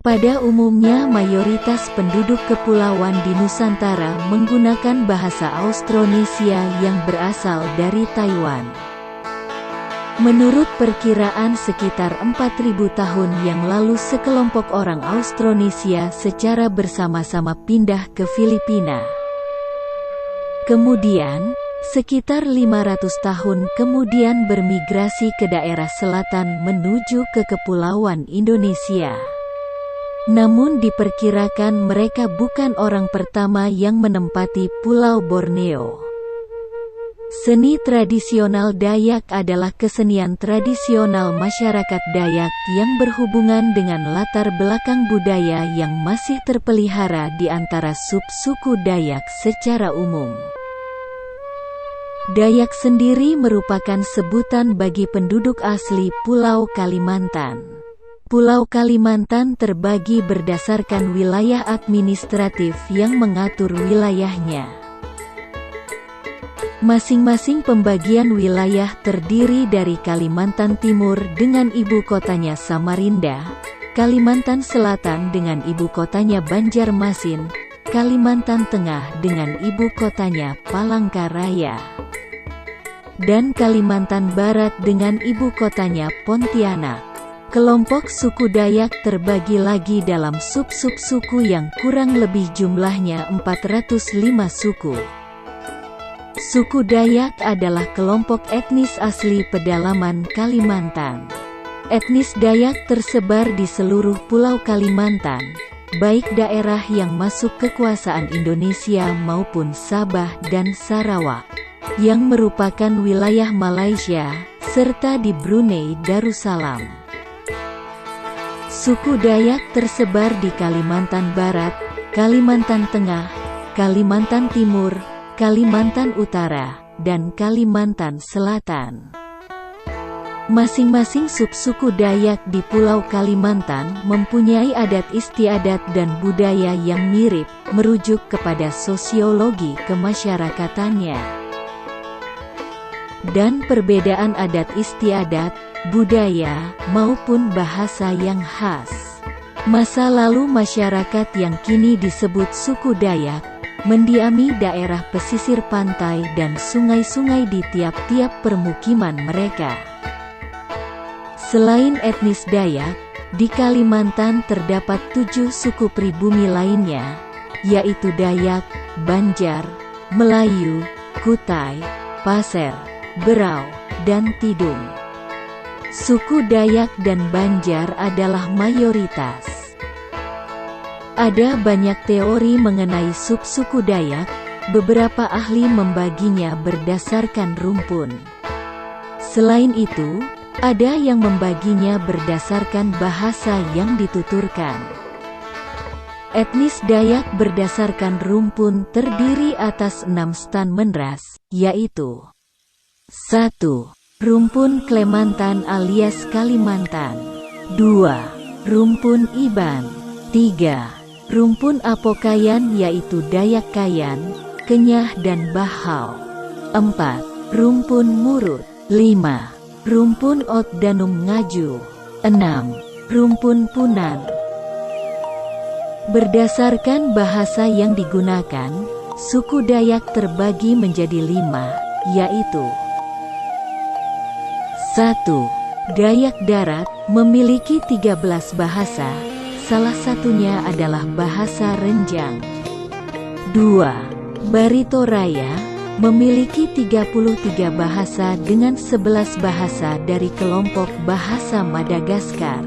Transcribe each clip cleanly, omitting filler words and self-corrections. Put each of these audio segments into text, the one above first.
Pada umumnya mayoritas penduduk kepulauan di Nusantara menggunakan bahasa Austronesia yang berasal dari Taiwan. Menurut perkiraan sekitar 4.000 tahun yang lalu sekelompok orang Austronesia secara bersama-sama pindah ke Filipina. Kemudian, sekitar 500 tahun kemudian bermigrasi ke daerah selatan menuju ke Kepulauan Indonesia. Namun diperkirakan mereka bukan orang pertama yang menempati Pulau Borneo. Seni tradisional Dayak adalah kesenian tradisional masyarakat Dayak yang berhubungan dengan latar belakang budaya yang masih terpelihara di antara sub-suku Dayak secara umum. Dayak sendiri merupakan sebutan bagi penduduk asli Pulau Kalimantan. Pulau Kalimantan terbagi berdasarkan wilayah administratif yang mengatur wilayahnya. Masing-masing pembagian wilayah terdiri dari Kalimantan Timur dengan ibu kotanya Samarinda, Kalimantan Selatan dengan ibu kotanya Banjarmasin, Kalimantan Tengah dengan ibu kotanya Palangkaraya, dan Kalimantan Barat dengan ibu kotanya Pontianak. Kelompok suku Dayak terbagi lagi dalam sub-sub suku yang kurang lebih jumlahnya 405 suku. Suku Dayak adalah kelompok etnis asli pedalaman Kalimantan. Etnis Dayak tersebar di seluruh Pulau Kalimantan, baik daerah yang masuk kekuasaan Indonesia maupun Sabah dan Sarawak, yang merupakan wilayah Malaysia, serta di Brunei Darussalam. Suku Dayak tersebar di Kalimantan Barat, Kalimantan Tengah, Kalimantan Timur, Kalimantan Utara, dan Kalimantan Selatan. Masing-masing sub-suku Dayak di Pulau Kalimantan mempunyai adat istiadat dan budaya yang mirip, merujuk kepada sosiologi kemasyarakatannya. Dan perbedaan adat istiadat, budaya, maupun bahasa yang khas. Masa lalu masyarakat yang kini disebut suku Dayak, mendiami daerah pesisir pantai dan sungai-sungai di tiap-tiap permukiman mereka. Selain etnis Dayak, di Kalimantan terdapat 7 suku pribumi lainnya, yaitu Dayak, Banjar, Melayu, Kutai, Pasir, Berau, dan Tidung. Suku Dayak dan Banjar adalah mayoritas. Ada banyak teori mengenai sub-suku Dayak, beberapa ahli membaginya berdasarkan rumpun. Selain itu, ada yang membaginya berdasarkan bahasa yang dituturkan. Etnis Dayak berdasarkan rumpun terdiri atas 6 stan menras, yaitu 1. Rumpun Klemantan alias Kalimantan. 2. Rumpun Iban. 3. Rumpun Apokayan yaitu Dayak Kayan, Kenyah dan Bahau. 4. Rumpun Murut. 5. Rumpun Otdanum Ngaju. 6. Rumpun Punan. Berdasarkan bahasa yang digunakan, suku Dayak terbagi menjadi 5, yaitu 1. Dayak Darat, memiliki 13 bahasa, salah satunya adalah bahasa Renjang. 2. Barito Raya, memiliki 33 bahasa dengan 11 bahasa dari kelompok bahasa Madagaskar.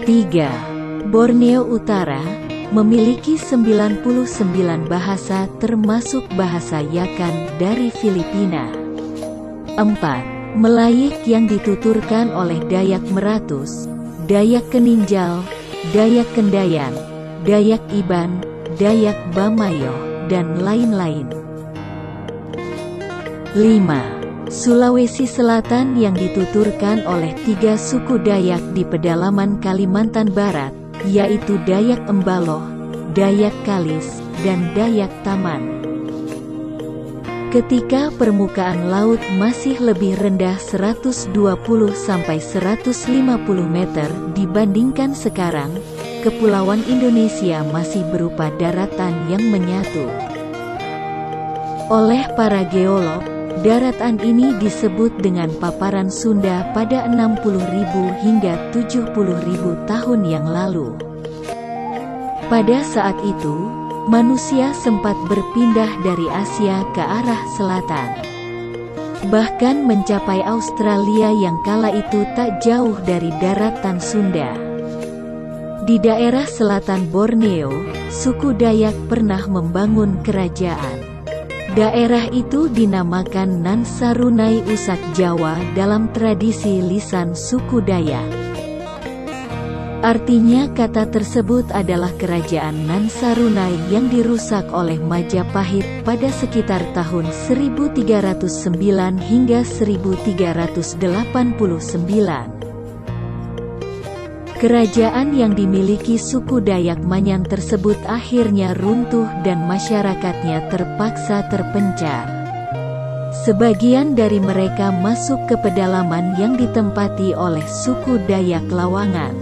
3. Borneo Utara, memiliki 99 bahasa termasuk bahasa Yakan dari Filipina. 4. Melayik yang dituturkan oleh Dayak Meratus, Dayak Keninjal, Dayak Kendayan, Dayak Iban, Dayak Bamayo, dan lain-lain. 5. Sulawesi Selatan yang dituturkan oleh 3 suku Dayak di pedalaman Kalimantan Barat, yaitu Dayak Embaloh, Dayak Kalis, dan Dayak Taman. Ketika permukaan laut masih lebih rendah 120–150 meter dibandingkan sekarang, Kepulauan Indonesia masih berupa daratan yang menyatu. Oleh para geolog, daratan ini disebut dengan paparan Sunda pada 60.000 hingga 70.000 tahun yang lalu. Pada saat itu, manusia sempat berpindah dari Asia ke arah selatan. Bahkan mencapai Australia yang kala itu tak jauh dari daratan Sunda. Di daerah selatan Borneo, suku Dayak pernah membangun kerajaan. Daerah itu dinamakan Nansarunai Usak Jawa dalam tradisi lisan suku Dayak. Artinya kata tersebut adalah kerajaan Nansarunai yang dirusak oleh Majapahit pada sekitar tahun 1309 hingga 1389. Kerajaan yang dimiliki suku Dayak Manyan tersebut akhirnya runtuh dan masyarakatnya terpaksa terpencar. Sebagian dari mereka masuk ke pedalaman yang ditempati oleh suku Dayak Lawangan.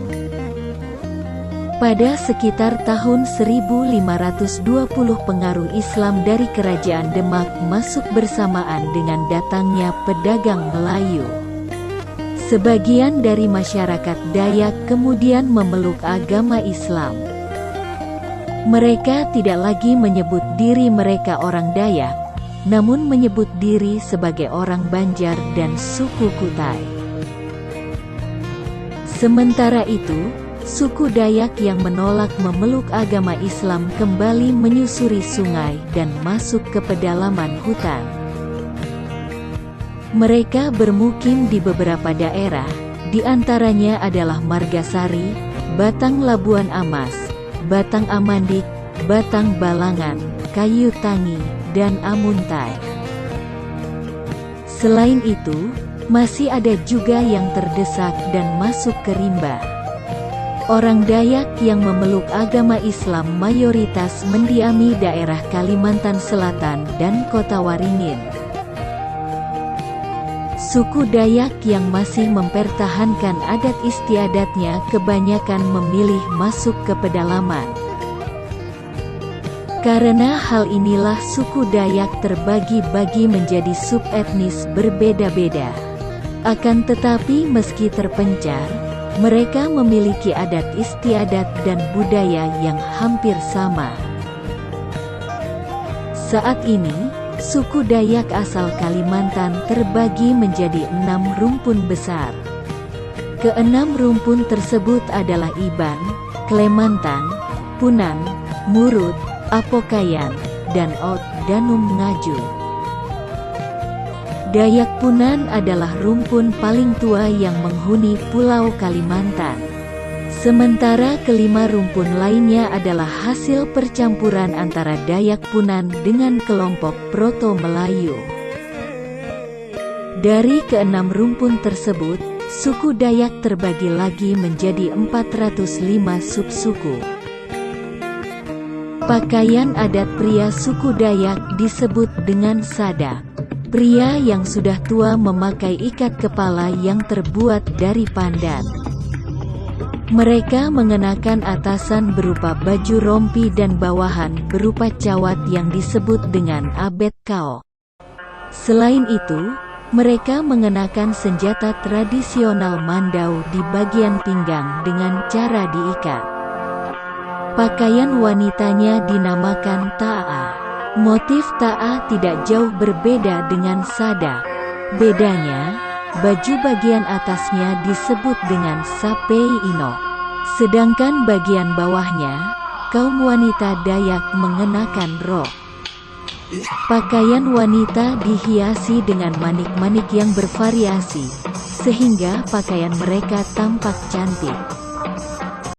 Pada sekitar tahun 1520 pengaruh Islam dari Kerajaan Demak masuk bersamaan dengan datangnya pedagang Melayu. Sebagian dari masyarakat Dayak kemudian memeluk agama Islam. Mereka tidak lagi menyebut diri mereka orang Dayak, namun menyebut diri sebagai orang Banjar dan suku Kutai. Sementara itu, suku Dayak yang menolak memeluk agama Islam kembali menyusuri sungai dan masuk ke pedalaman hutan. Mereka bermukim di beberapa daerah, di antaranya adalah Margasari, Batang Labuan Amas, Batang Amandik, Batang Balangan, Kayu Tangi, dan Amuntai. Selain itu, masih ada juga yang terdesak dan masuk ke rimba. Orang Dayak yang memeluk agama Islam mayoritas mendiami daerah Kalimantan Selatan dan Kota Waringin. Suku Dayak yang masih mempertahankan adat istiadatnya kebanyakan memilih masuk ke pedalaman. Karena hal inilah suku Dayak terbagi-bagi menjadi subetnis berbeda-beda. Akan tetapi meski terpencar, mereka memiliki adat istiadat dan budaya yang hampir sama. Saat ini, suku Dayak asal Kalimantan terbagi menjadi 6 rumpun besar. Keenam rumpun tersebut adalah Iban, Klemantan, Punan, Murut, Apokayan, dan Ot Danum Ngaju. Dayak Punan adalah rumpun paling tua yang menghuni Pulau Kalimantan. Sementara kelima rumpun lainnya adalah hasil percampuran antara Dayak Punan dengan kelompok Proto-Melayu. Dari keenam rumpun tersebut, suku Dayak terbagi lagi menjadi 405 subsuku. Pakaian adat pria suku Dayak disebut dengan sadak. Pria yang sudah tua memakai ikat kepala yang terbuat dari pandan. Mereka mengenakan atasan berupa baju rompi dan bawahan berupa cawat yang disebut dengan abet kao. Selain itu, mereka mengenakan senjata tradisional Mandau di bagian pinggang dengan cara diikat. Pakaian wanitanya dinamakan ta'a. Motif ta'a tidak jauh berbeda dengan sadak. Bedanya, baju bagian atasnya disebut dengan sapei ino. Sedangkan bagian bawahnya, kaum wanita Dayak mengenakan rok. Pakaian wanita dihiasi dengan manik-manik yang bervariasi, sehingga pakaian mereka tampak cantik.